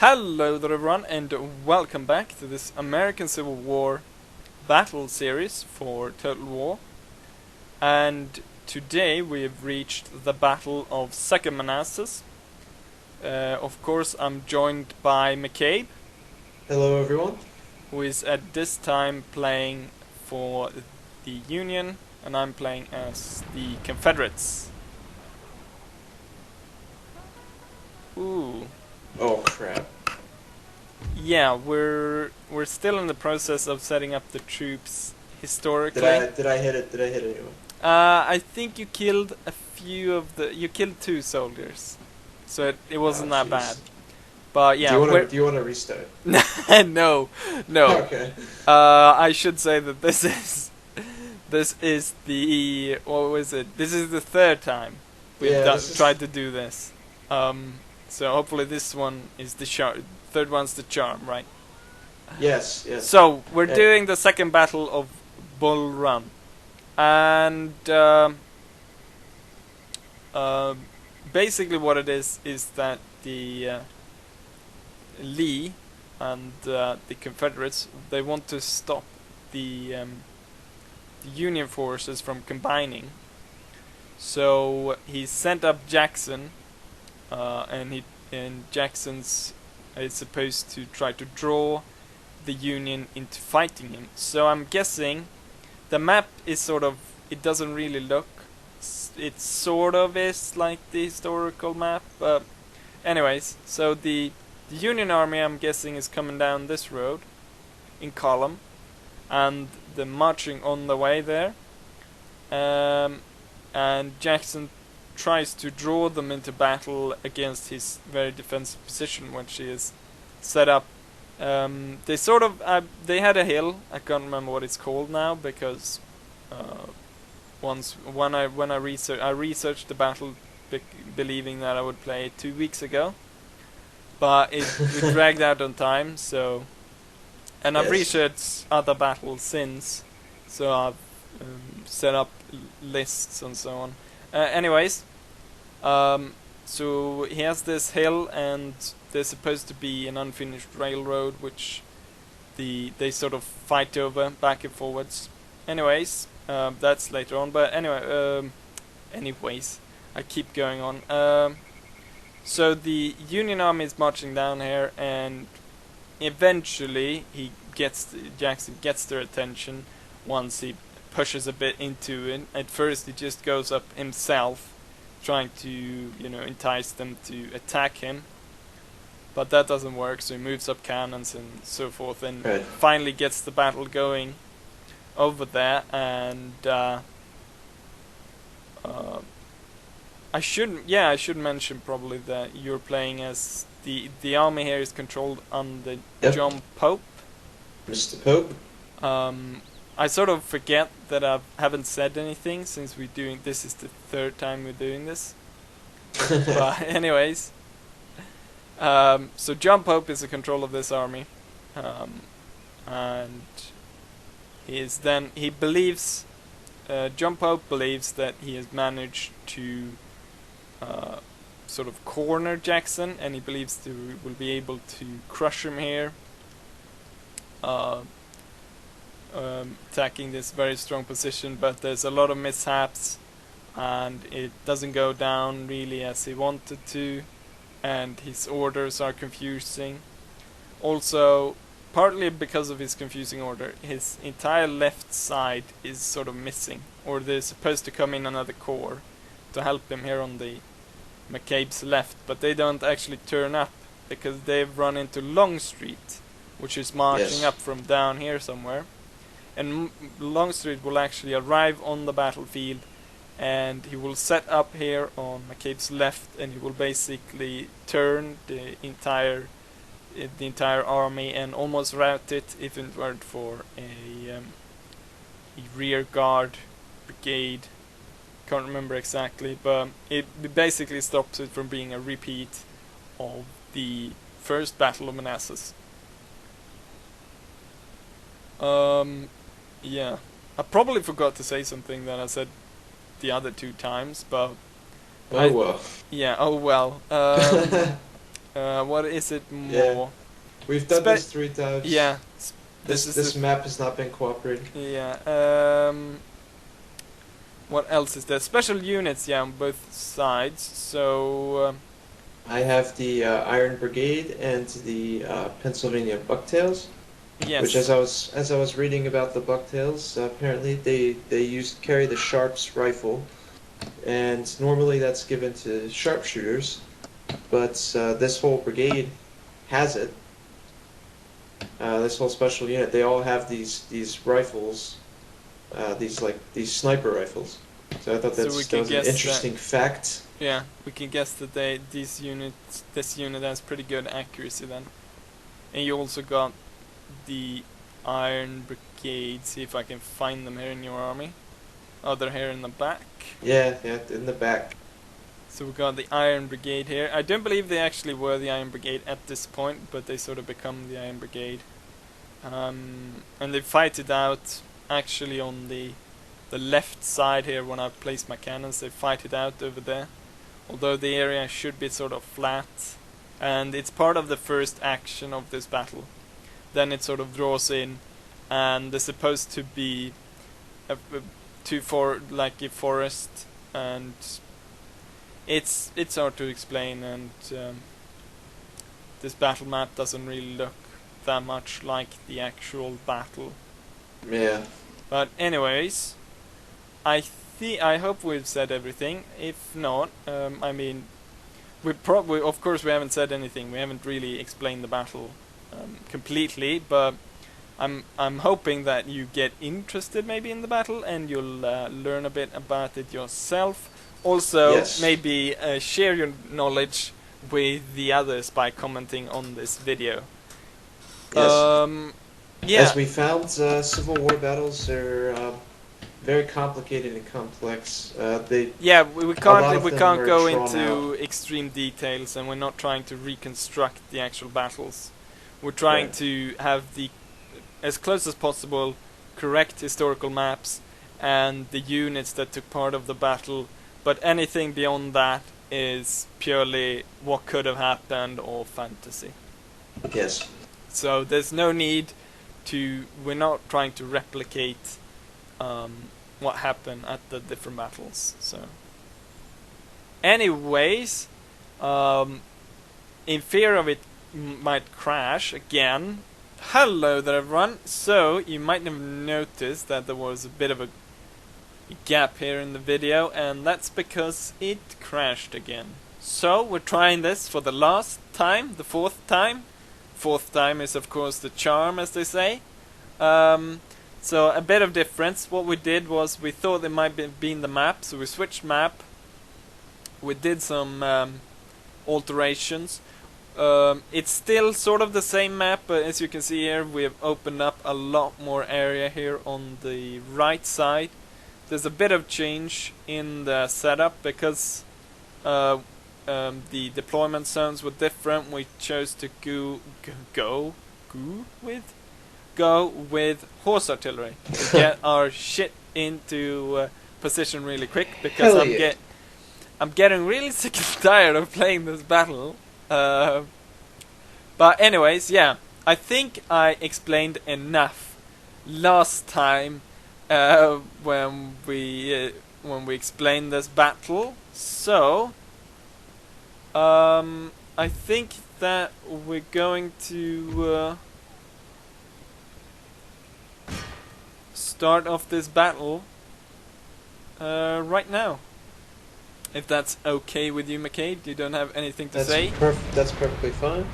Hello there everyone and welcome back to this American Civil War battle series for Total War. And today we have reached the Battle of Second Manassas. Of course I'm joined by McCabe, Hello, everyone. who is at this time playing for the Union, and I'm playing as the Confederates. Ooh. Oh crap! Yeah, we're still in the process of setting up the troops historically. Did I hit it? Did I hit anyone? I think you killed a few of the. You killed 2 soldiers, so it wasn't that Jeez. bad. But yeah, Do you want to restart? no, no. Okay. I should say that this is the what was it? This is the third time we've Yeah, this is- tried to do this. So hopefully this one is the third one's the charm, right? Yes. Yes. So we're Yeah. doing the second battle of Bull Run, and basically what it is that the Lee and the Confederates, they want to stop the Union forces from combining. So he sent up Jackson, and Jackson's is supposed to try to draw the Union into fighting him. So I'm guessing the map is sort of, it doesn't really look, it sort of is like the historical map. Anyways, so the Union army, I'm guessing, is coming down this road in column, and they're marching on the way there. And Jackson tries to draw them into battle against his very defensive position, which he is set up. They sort of they had a hill. I can't remember what it's called now, because when I researched the battle, believing that I would play it 2 weeks ago, but it dragged out on time. So, and I've Yes. researched other battles since, so I've set up lists and so on. Anyways, so he has this hill, and there's supposed to be an unfinished railroad, which they sort of fight over back and forwards. Anyways, that's later on. But anyway, anyways, I keep going on. So the Union army is marching down here, and eventually Jackson gets their attention once he pushes a bit into it. At first he just goes up himself, trying to, entice them to attack him, but that doesn't work, so he moves up cannons and so forth, and Right. finally gets the battle going over there. And I should mention probably that you're playing as the army here is controlled under Yep. John Pope. Mr. Pope. I sort of forget that I haven't said anything since this is the third time we're doing this. But anyways, so John Pope is in control of this army, and he believes, John Pope believes that he has managed to sort of corner Jackson, and he believes he will be able to crush him here. Attacking this very strong position, but there's a lot of mishaps, and it doesn't go down really as he wanted to, and his orders are confusing. Also, partly because of his confusing order, his entire left side is sort of missing, or they're supposed to come in another corps to help him here on the McCabe's left, but they don't actually turn up because they've run into Longstreet, which is marching Yes. up from down here somewhere. And Longstreet will actually arrive on the battlefield, and he will set up here on McCabe's left, and he will basically turn the entire army and almost rout it if it weren't for a rear guard brigade. Can't remember exactly, but it basically stops it from being a repeat of the first Battle of Manassas. Yeah, I probably forgot to say something that I said the other 2 times, but Oh well. yeah, oh well. What is it Yeah. more? We've done this 3 times. Yeah. This map has not been cooperating. Yeah. What else is there? Special units, yeah, on both sides. So I have the Iron Brigade and the Pennsylvania Bucktails. yes. Which, as I was reading about the Bucktails, apparently they carry the Sharps rifle, and normally that's given to sharpshooters, but this whole brigade has it. This whole special unit, they all have these rifles, these sniper rifles. So I thought So that was an interesting fact. Yeah, we can guess that this unit has pretty good accuracy then. And you also got the Iron Brigade. See if I can find them here in your army. Oh, they're here in the back. Yeah, in the back. So we got the Iron Brigade here. I don't believe they actually were the Iron Brigade at this point, but they sort of become the Iron Brigade. And they fight it out actually on the left side here when I place my cannons. They fight it out over there. Although the area should be sort of flat. And it's part of the first action of this battle. Then it sort of draws in, and there's supposed to be like a forest, and it's hard to explain, and this battle map doesn't really look that much like the actual battle. Yeah. But anyways, I hope we've said everything. If not, I mean, of course we haven't said anything. We haven't really explained the battle completely, but I'm hoping that you get interested maybe in the battle, and you'll learn a bit about it yourself. Also, yes. Maybe share your knowledge with the others by commenting on this video. Yes. Yeah. As we found, Civil War battles are very complicated and complex. We can't go into extreme details, and we're not trying to reconstruct the actual battles. We're trying to have the, as close as possible, correct historical maps and the units that took part of the battle, but anything beyond that is purely what could have happened or fantasy. Yes. So there's no need we're not trying to replicate what happened at the different battles. So anyways, in fear of it might crash again. Hello there everyone. So you might have noticed that there was a bit of a gap here in the video, and that's because it crashed again. So we're trying this for the last time, the 4th time. 4th time is of course the charm, as they say. So a bit of difference. What we did was we thought it might be in the map, so we switched map. We did some alterations. It's still sort of the same map, but as you can see here, we have opened up a lot more area here on the right side. There's a bit of change in the setup because the deployment zones were different. We chose to go with horse artillery to get our shit into position really quick, because I'm getting really sick and tired of playing this battle. But anyways, yeah, I think I explained enough last time when we explained this battle. So I think that we're going to start off this battle right now. If that's okay with you, McCade, you don't have anything to say? That's perfectly fine.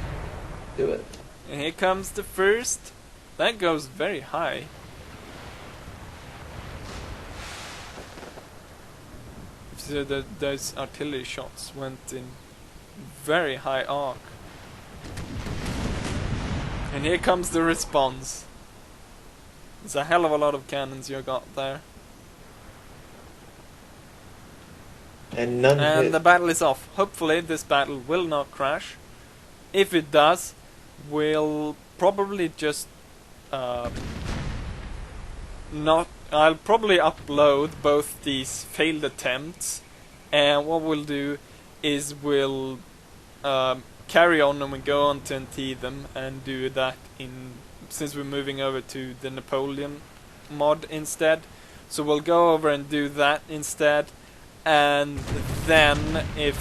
Do it. And here comes the first. That goes very high. So those artillery shots went in very high arc. And here comes the response. There's a hell of a lot of cannons you got there. And none hit. The battle is off. Hopefully this battle will not crash. If it does, we'll probably just I'll probably upload both these failed attempts, and what we'll do is we'll carry on and we go on to Antietam and do that since we're moving over to the Napoleon mod instead. So we'll go over and do that instead, and then if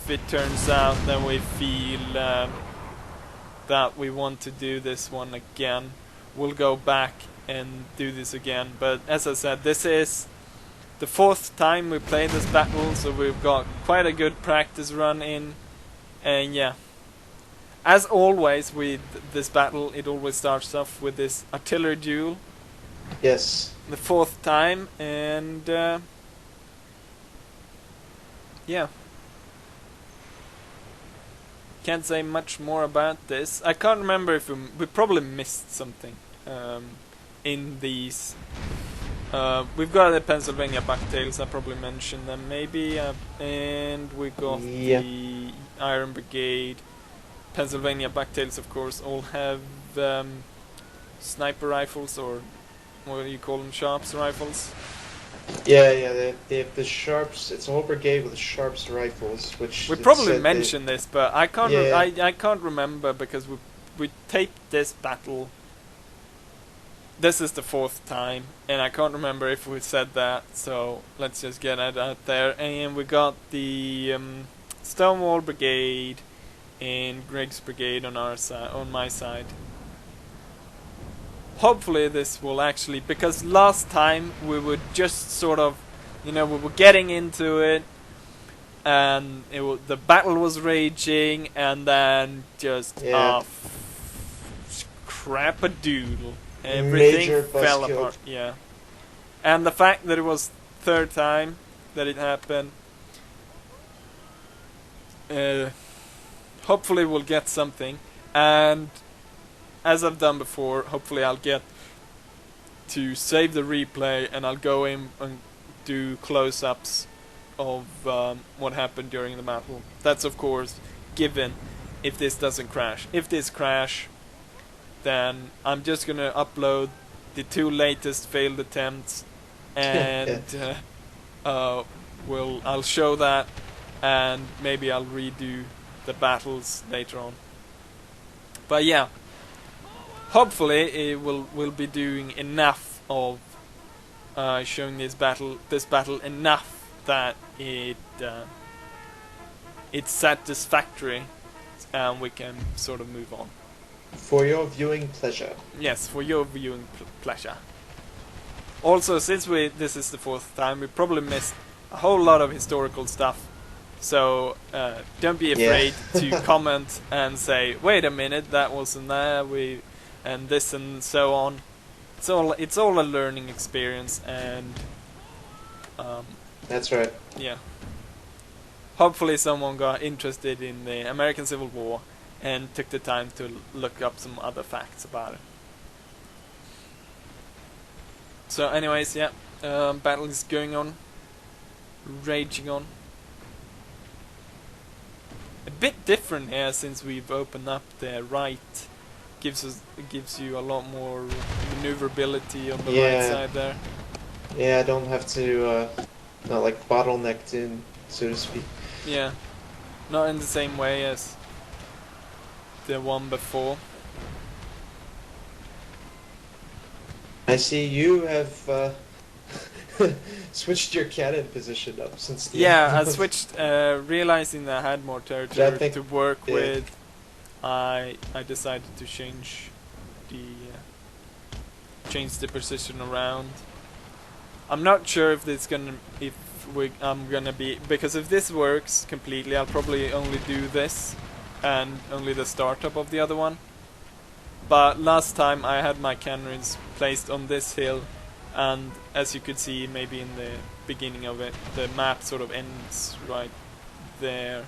it turns out that we feel that we want to do this one again, we'll go back and do this again. But as I said, this is the 4th time we play this battle, so we've got quite a good practice run in. And yeah, as always with this battle, it always starts off with this artillery duel. Yes. The 4th time, and yeah. Can't say much more about this. I can't remember if we probably missed something in these. We've got the Pennsylvania bucktails, I probably mentioned them maybe, and we got the Iron Brigade. Pennsylvania bucktails, of course, all have sniper rifles, or what do you call them, sharps rifles? Yeah, they have the sharps. It's a whole brigade with sharps rifles, which we probably mentioned this, but I can't. I can't remember because we taped this battle. This is the 4th time, and I can't remember if we said that. So let's just get it out there. And we got the Stonewall Brigade and Greg's Brigade on our side, on my side. Hopefully this will actually, because last time we were just sort of, we were getting into it, and the battle was raging, and then just crap-a-doodle. Everything fell apart. Yeah, and the fact that it was 3rd time that it happened, hopefully we'll get something. And as I've done before, hopefully I'll get to save the replay, and I'll go in and do close-ups of what happened during the battle. That's of course given if this doesn't crash. If this crash, then I'm just gonna upload the 2 latest failed attempts, and I'll show that, and maybe I'll redo the battles later on. But yeah, hopefully we'll be doing enough of showing this battle enough that it's satisfactory, and we can sort of move on. For your viewing pleasure. Yes, for your viewing pleasure. Also, since this is the 4th time, we probably missed a whole lot of historical stuff. So don't be afraid to comment and say, "Wait a minute, that wasn't there." And this and so on. It's all a learning experience, and that's right. Yeah. Hopefully, someone got interested in the American Civil War and took the time to look up some other facts about it. So anyways, yeah, battle is going on, raging on. A bit different here since we've opened up the right. Gives you a lot more maneuverability on the right side there. Yeah, I don't have to not like bottlenecked in, so to speak. Yeah, not in the same way as the one before. I see you have switched your cannon position up since the I switched, realizing that I had more territory to work with. I decided to change the position around. I'm not sure if I'm gonna be, because if this works completely, I'll probably only do this and only the startup of the other one. But last time I had my cannons placed on this hill, and as you could see maybe in the beginning of it, the map sort of ends right there.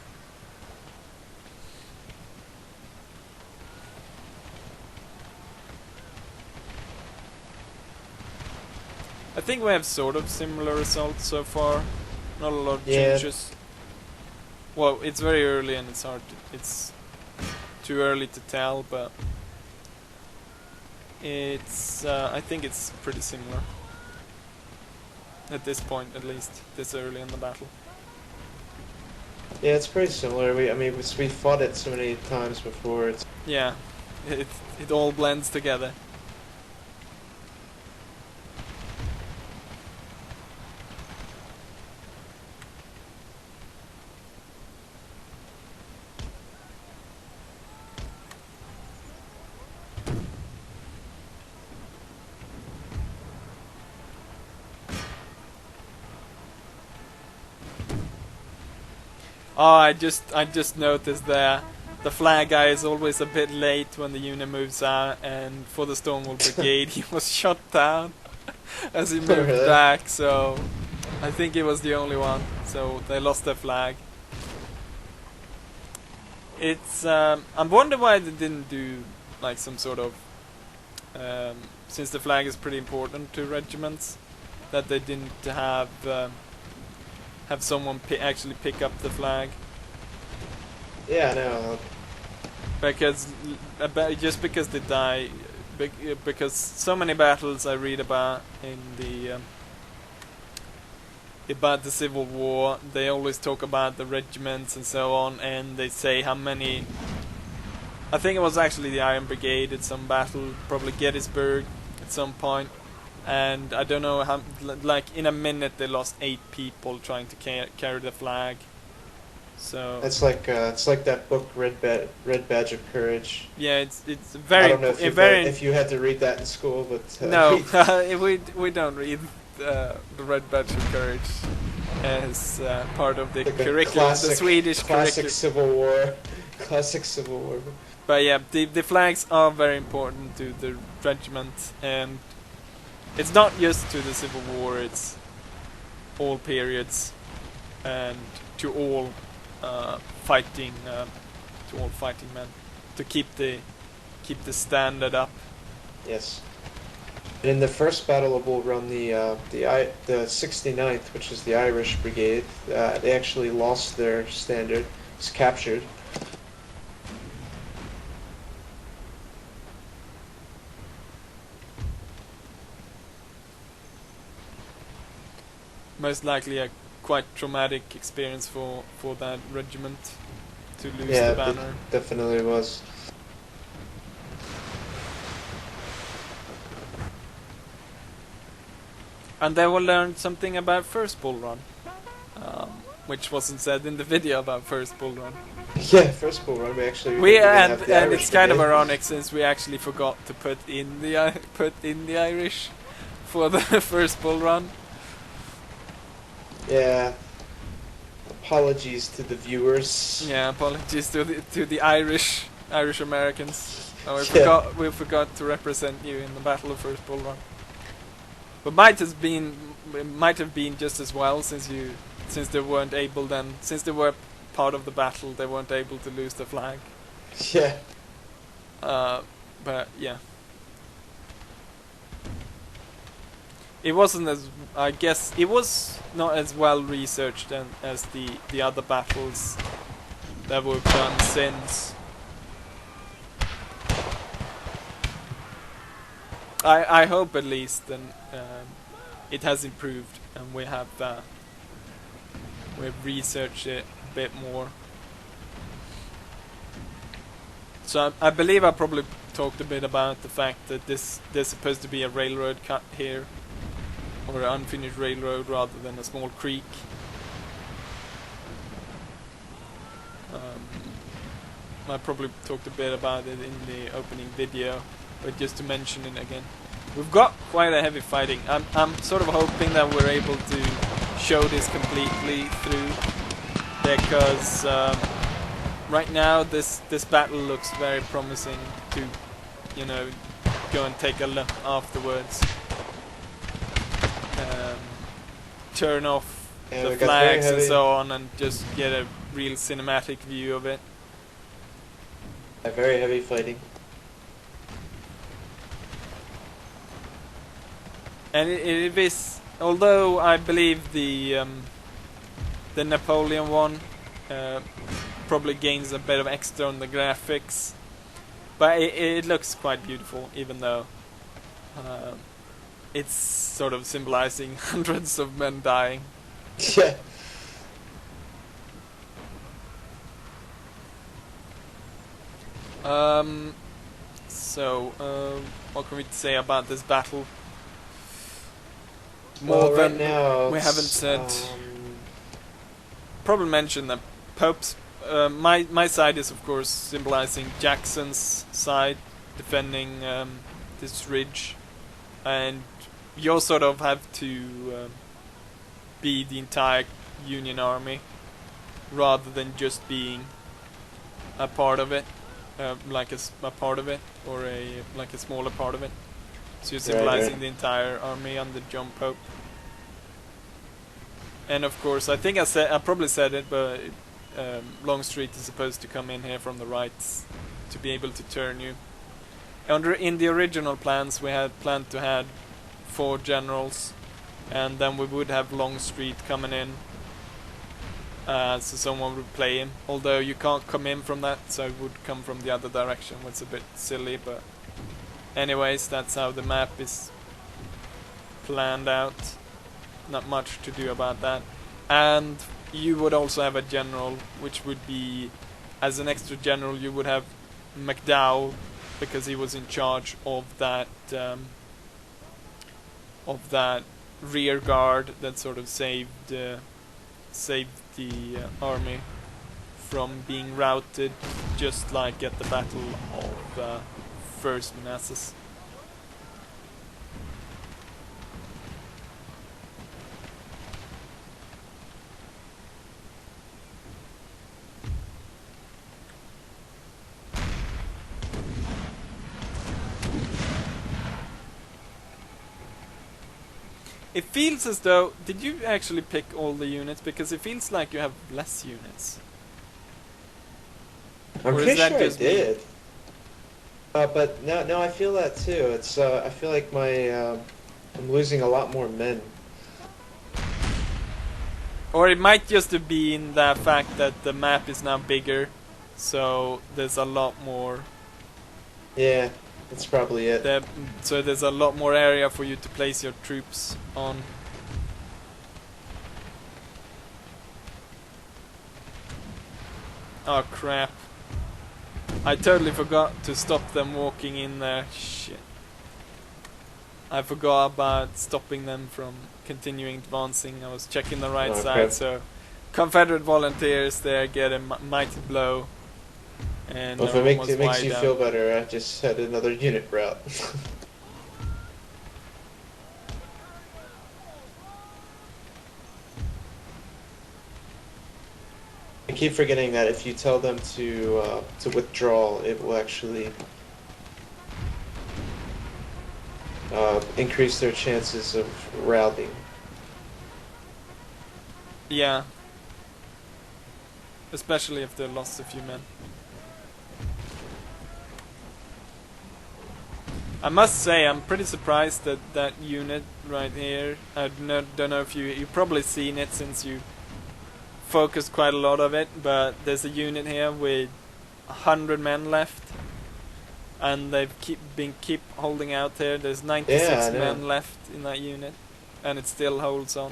I think we have sort of similar results so far. Not a lot of changes. Well, it's very early and it's too early to tell, but it's I think it's pretty similar at this point, at least this early in the battle. Yeah, it's pretty similar. I mean, we fought it so many times before. It's Yeah, it it all blends together. Oh, I just noticed there. The flag guy is always a bit late when the unit moves out, and for the Stonewall Brigade, he was shot down as he moved Really? back. So I think he was the only one. So they lost their flag. It's I'm wondering why they didn't do like some sort of since the flag is pretty important to regiments, that they didn't have someone actually pick up the flag. Yeah, I know. Because just because they die, because so many battles I read about in the about the Civil War, they always talk about the regiments and so on, and they say how many. I think it was actually the Iron Brigade at some battle, probably Gettysburg at some point, and I don't know how. Like in a minute, they lost 8 people trying to carry the flag. So It's like that book, Red Badge of Courage. yeah, it's I very don't know if you had to read that in school, but no, we don't read the Red Badge of Courage as part of the like a curriculum, the Swedish classic curriculum. classic Civil War. But yeah, the flags are very important to the regiment, and it's not just to the Civil War; it's all periods, and to all fighting men, to keep the standard up. Yes. And in the first Battle of Bull Run, the 69th, which is the Irish Brigade, they actually lost their standard. It was captured. Most likely a quite traumatic experience for that regiment to lose Yeah, the banner. it definitely was. And they will learn something about First Bull Run, which wasn't said in the video about First Bull Run. Yeah, first Bull Run we actually And have the Irish it's kind of Brigade. ironic since we actually forgot to put in the Irish for the First Bull Run. Yeah. Apologies to the viewers. Yeah, apologies to the Irish Americans. Oh, Yeah. we forgot to represent you in the Battle of First Bull Run. But might have been just as well since they weren't able then, since they were part of the battle, they weren't able to lose the flag. Yeah. But yeah, it wasn't as, I guess it was not as well researched as the other battles that were done since. I hope at least, and it has improved, and we've researched it a bit more. So I believe I probably talked a bit about the fact that there's supposed to be a railroad cut here, or an unfinished railroad rather than a small creek. I probably talked a bit about it in the opening video, but just to mention it again. We've got quite a heavy fighting. I'm sort of hoping that we're able to show this completely through, because right now this battle looks very promising to, go and take a look afterwards. Turn off the flags and so on, and just get a real cinematic view of it. Very heavy fighting. And it is, although I believe the Napoleon one probably gains a bit of extra on the graphics, but it looks quite beautiful, even though it's sort of symbolizing hundreds of men dying. Yeah. What can we say about this battle? Well, More right than now we haven't it's, said. Probably mention that Pope's. My side is of course symbolizing Jackson's side, defending this ridge, and you sort of have to be the entire Union army, rather than just being a part of it, like a part of it, or like a smaller part of it. So you're symbolizing the entire army under John Pope. And of course, I think I probably said it, but Longstreet is supposed to come in here from the right to be able to turn you. In the original plans, we had planned to have 4 generals, and then we would have Longstreet coming in, so someone would play him. Although you can't come in from that, so it would come from the other direction, which is a bit silly, but anyways, that's how the map is planned out. Not much to do about that. And you would also have a general, which would be, as an extra general, you would have McDowell, because he was in charge of that rear guard that sort of saved the army from being routed, just like at the Battle of First Manassas. It feels as though... Did you actually pick all the units? Because it feels like you have less units. I'm pretty sure I did. But no, I feel that too. It's I feel like I'm losing a lot more men. Or it might just have been the fact that the map is now bigger, so there's a lot more... Yeah, that's probably it. So there's a lot more area for you to place your troops on. Oh crap. I totally forgot to stop them walking in there. Shit. I forgot about stopping them from continuing advancing. I was checking the right side, so Confederate volunteers there get a mighty blow. And well, if it makes you feel better, I just had another unit route. I keep forgetting that if you tell them to withdraw, it will actually increase their chances of routing. Yeah. Especially if they lost a few men. I must say, I'm pretty surprised that that unit right here, I don't know if you've probably seen it since you focused quite a lot of it, but there's a unit here with 100 men left, and they've keep holding out there. There's 96 men left in that unit, and it still holds on.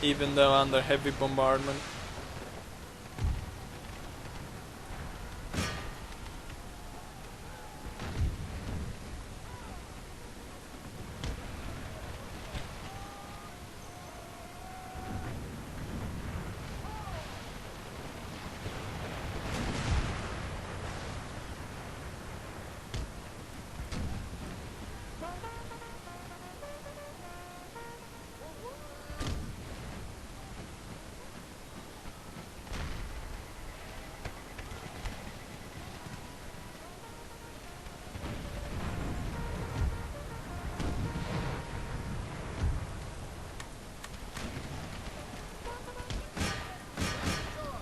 Even though under heavy bombardment.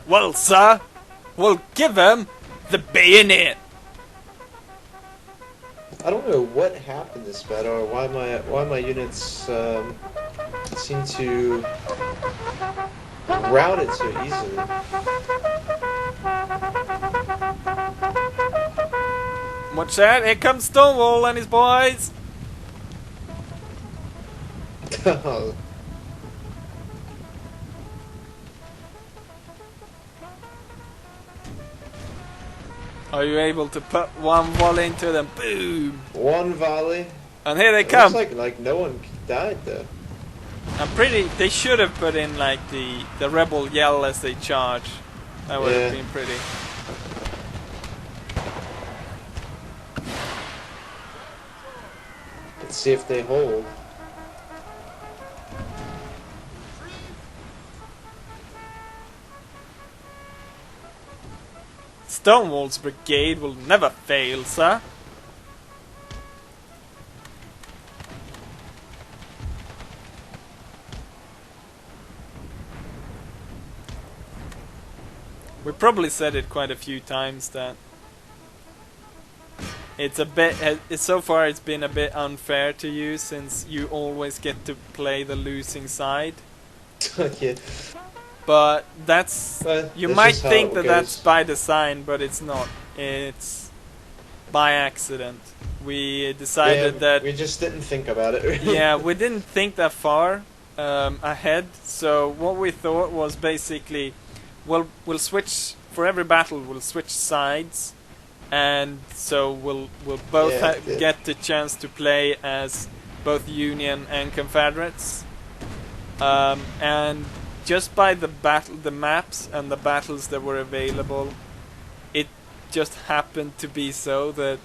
Well, sir, we'll give him the bayonet. I don't know what happened this battle, or why my units seem to rout it so easily. Watch out! Here comes Stonewall and his boys. Are you able to put one volley into them? Boom! One volley. And here they It come. looks like no one died though. They should have put in like the rebel yell as they charge. That would have Yeah. been pretty. Let's see if they hold. Stonewall's brigade will never fail, sir. We probably said it quite a few times that it's a bit. So far, it's been a bit unfair to you since you always get to play the losing side. Yeah. But that's But you that's might just how think it that goes. that's by design, but it's not. It's by accident. We decided Yeah, that we just didn't think about it. yeah, we didn't think that far ahead. So what we thought was basically, we'll switch for every battle. We'll switch sides, and so we'll both Yeah. get the chance to play as both Union and Confederates. And just by the maps and the battles that were available, it just happened to be so that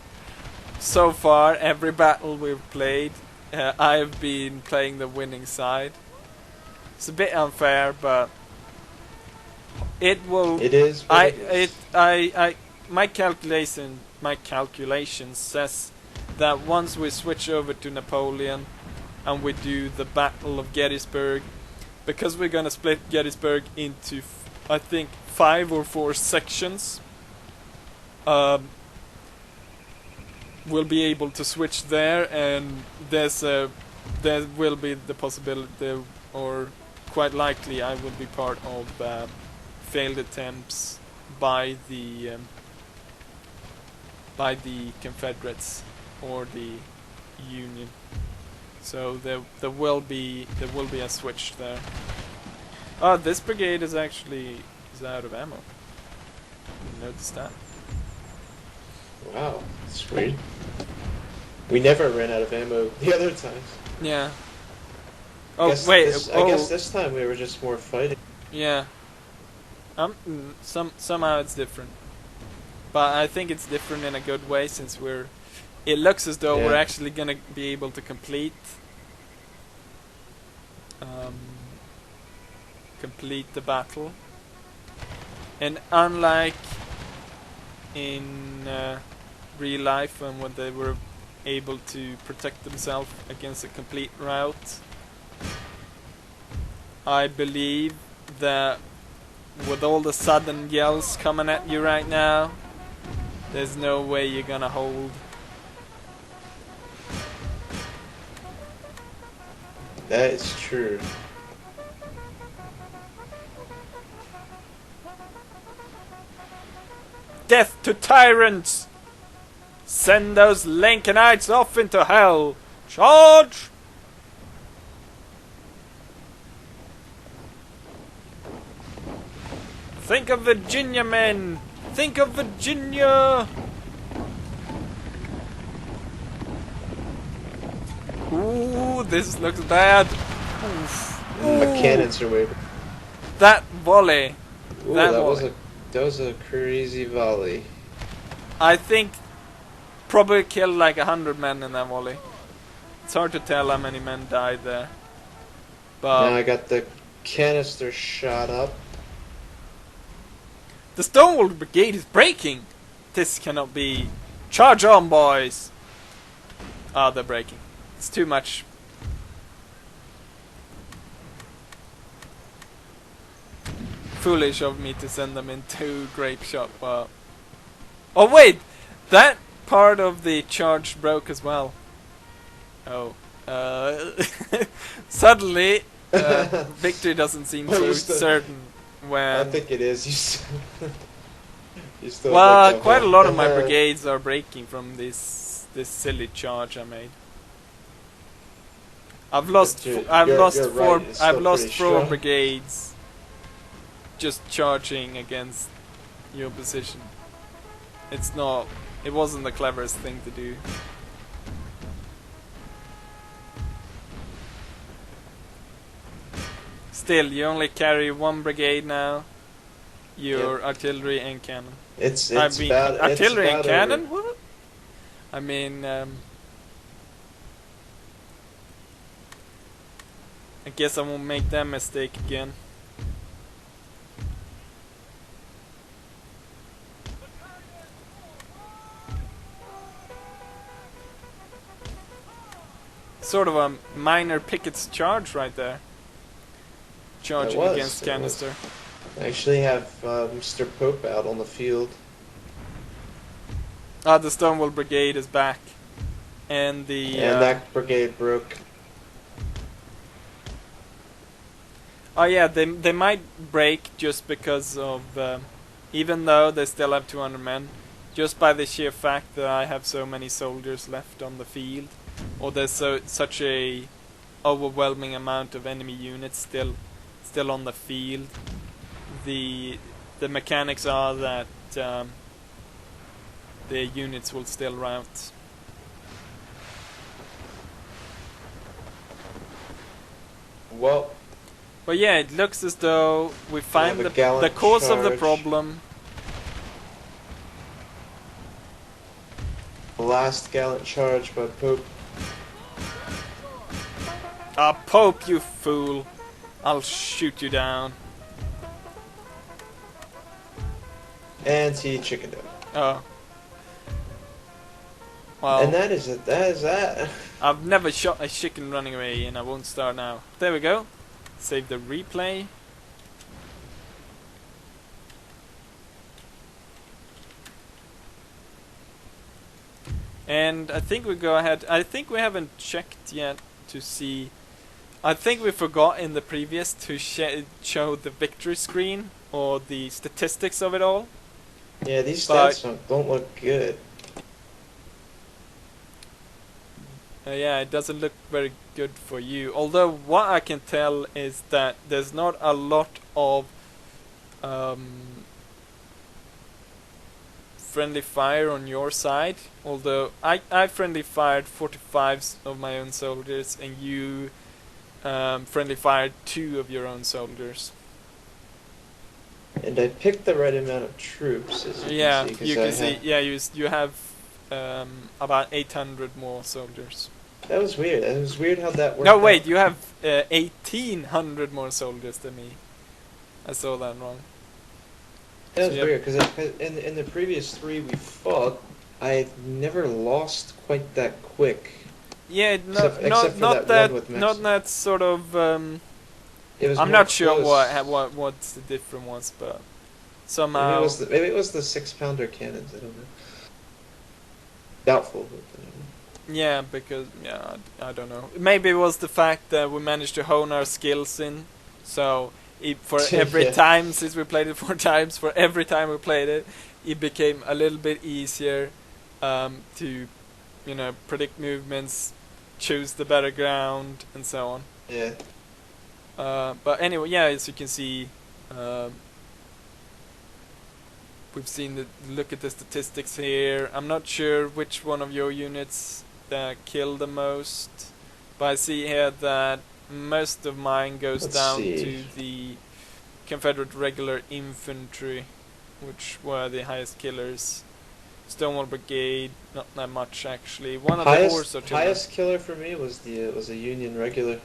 so far every battle we've played, I've been playing the winning side. It's a bit unfair, but it will. It is. What it is. My calculation says that once we switch over to Napoleon and we do the Battle of Gettysburg, because we're gonna split Gettysburg into I think 5 or 4 sections, we'll be able to switch there, and there will be the possibility, or quite likely, I will be part of failed attempts by the Confederates or the Union. So there will be a switch there. Oh, this brigade is actually out of ammo. Didn't notice that. Wow, that's weird. We never ran out of ammo the other times. Yeah. I Oh guess wait. I guess this time we were just more fighting. Yeah. Somehow it's different, but I think it's different in a good way since it looks as though we're Yeah. actually gonna be able to complete the battle, and unlike in real life when they were able to protect themselves against a complete rout, I believe that with all the sudden yells coming at you right now, there's no way you're gonna hold. That is true. Death to tyrants! Send those Lincolnites off into hell! Charge! Think of Virginia, men! Think of Virginia! Ooh, this looks bad. Oof. My cannons are waving. That volley. Ooh, That that was a crazy volley. I think probably killed like 100 men in that volley. It's hard to tell how many men died there. But Now I got the canister shot up. the Stonewall Brigade is breaking! This cannot be. Charge on, boys! Ah, they're breaking. It's too much. Foolish of me to send them into grape shot. Well. Oh wait! That part of the charge broke as well. Oh. Suddenly, victory doesn't seem What so was the- certain when... I think it is. You still Well, like the quite a whole- lot of the my whole- brigades are breaking from this silly charge I made. I've lost you're four right, it's still pretty strong. brigades just charging against your position. it's not. It wasn't the cleverest thing to do. Still, you only carry 1 brigade now. Your artillery and cannon. It's artillery and cannon? Over. What? I mean, I guess I won't make that mistake again. Sort of a minor Pickett's charge right there. Charging against canister. I actually have Mr. Pope out on the field. Ah, the Stonewall Brigade is back. And that brigade broke. Oh yeah, they might break just because of... even though they still have 200 men. Just by the sheer fact that I have so many soldiers left on the field. Or there's such a overwhelming amount of enemy units still on the field. The mechanics are that the units will still rout. Well, but yeah, it looks as though we find the cause of the problem. The last gallant charge by Pope. Ah, Pope, you fool! I'll shoot you down. And he chickened out. Oh. Well, and that is that. I've never shot a chicken running away, and I won't start now. There we go. Save the replay. And I think we go ahead. I think we haven't checked yet to see. I think we forgot in the previous to show the victory screen or the statistics of it all. Yeah, these stats don't look good. Yeah, it doesn't look very good for you. Although what I can tell is that there's not a lot of friendly fire on your side. Although I friendly fired 45s of my own soldiers, and you friendly fired 2 of your own soldiers. And I picked the right amount of troops, as you can see. You can see. Yeah, you have about 800 more soldiers. That was weird. It was weird how that worked. No, wait, you have 1,800 more soldiers than me. I saw that wrong. That was weird, because in the previous 3 we fought, I never lost quite that quick. Yeah, except not that sort of. It was I'm not sure what the difference was, but somehow maybe it was the 6-pounder cannons. I don't know. Doubtful. Yeah, because I don't know. Maybe it was the fact that we managed to hone our skills in. So for every time, since we played it 4 times, for every time we played it, it became a little bit easier to, predict movements, choose the better ground, and so on. Yeah. But anyway, yeah, as you can see, we've seen look at the statistics here. I'm not sure which one of your units killed the most, but I see here that most of mine goes down to the Confederate regular infantry, which were the highest killers. Stonewall Brigade, not that much actually. One of the horse artillery. Highest killer for me was a Union regular.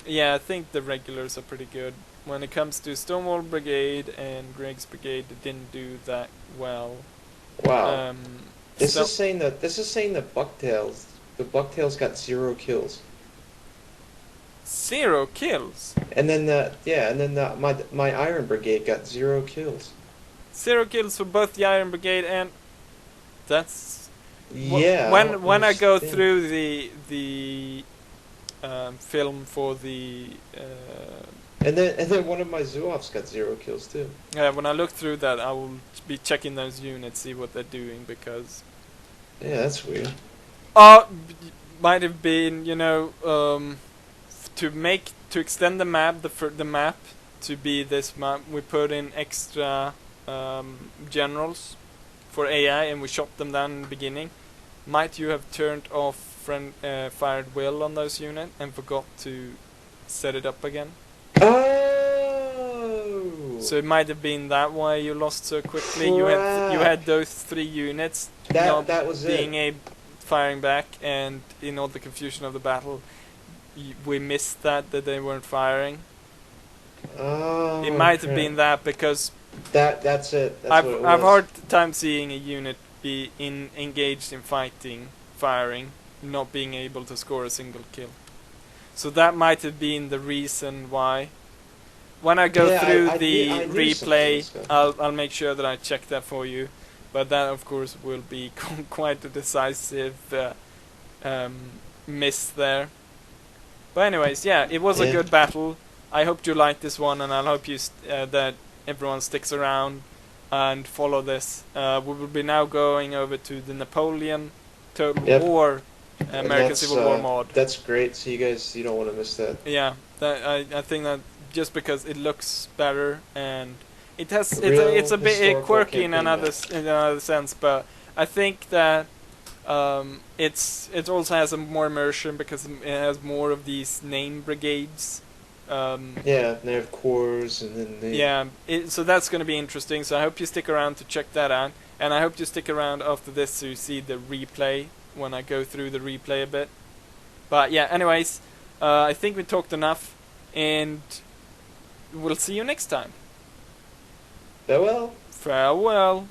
Yeah, I think the regulars are pretty good. When it comes to Stonewall Brigade and Greg's Brigade, they didn't do that well. Wow. This is saying the Bucktails got 0 kills. 0 kills. And then my Iron Brigade got 0 kills. 0 kills for both the Iron Brigade and that's When I go through the film for the and then one of my Zouaves got 0 kills too. Yeah, when I look through that, I will be checking those units, see what they're doing, because that's weird. Might have been, to extend the map, the map to be this map, we put in extra generals for AI and we shot them down in the beginning, might you have turned off fired will on those units and forgot to set it up again? Oh! So it might have been that why you lost so quickly. Crap. You had those 3 units That was being it. firing back, and in all the confusion of the battle, we missed that they weren't firing. Oh, It might have crap. been that because That's it. That's what it was. I've hard time seeing a unit be engaged in firing, not being able to score a single kill. So that might have been the reason why. When I go through I the knew replay, something was I'll make sure that I check that for you. But that, of course, will be quite a decisive miss there. But anyways, yeah, it was a good battle. I hope you liked this one, and I hope you that everyone sticks around and follow this. We will be now going over to the Napoleon Total War American Civil War mod. That's great. So you don't want to miss that. Yeah, I think that just because it looks better and it has it's a bit quirky in another sense, but I think that it also has a more immersion because it has more of these name brigades. Yeah, they have corps and then so that's going to be interesting. So I hope you stick around to check that out, and I hope you stick around after this so you see the replay when I go through the replay a bit. But yeah, anyways, I think we talked enough, and we'll see you next time. Farewell. Farewell.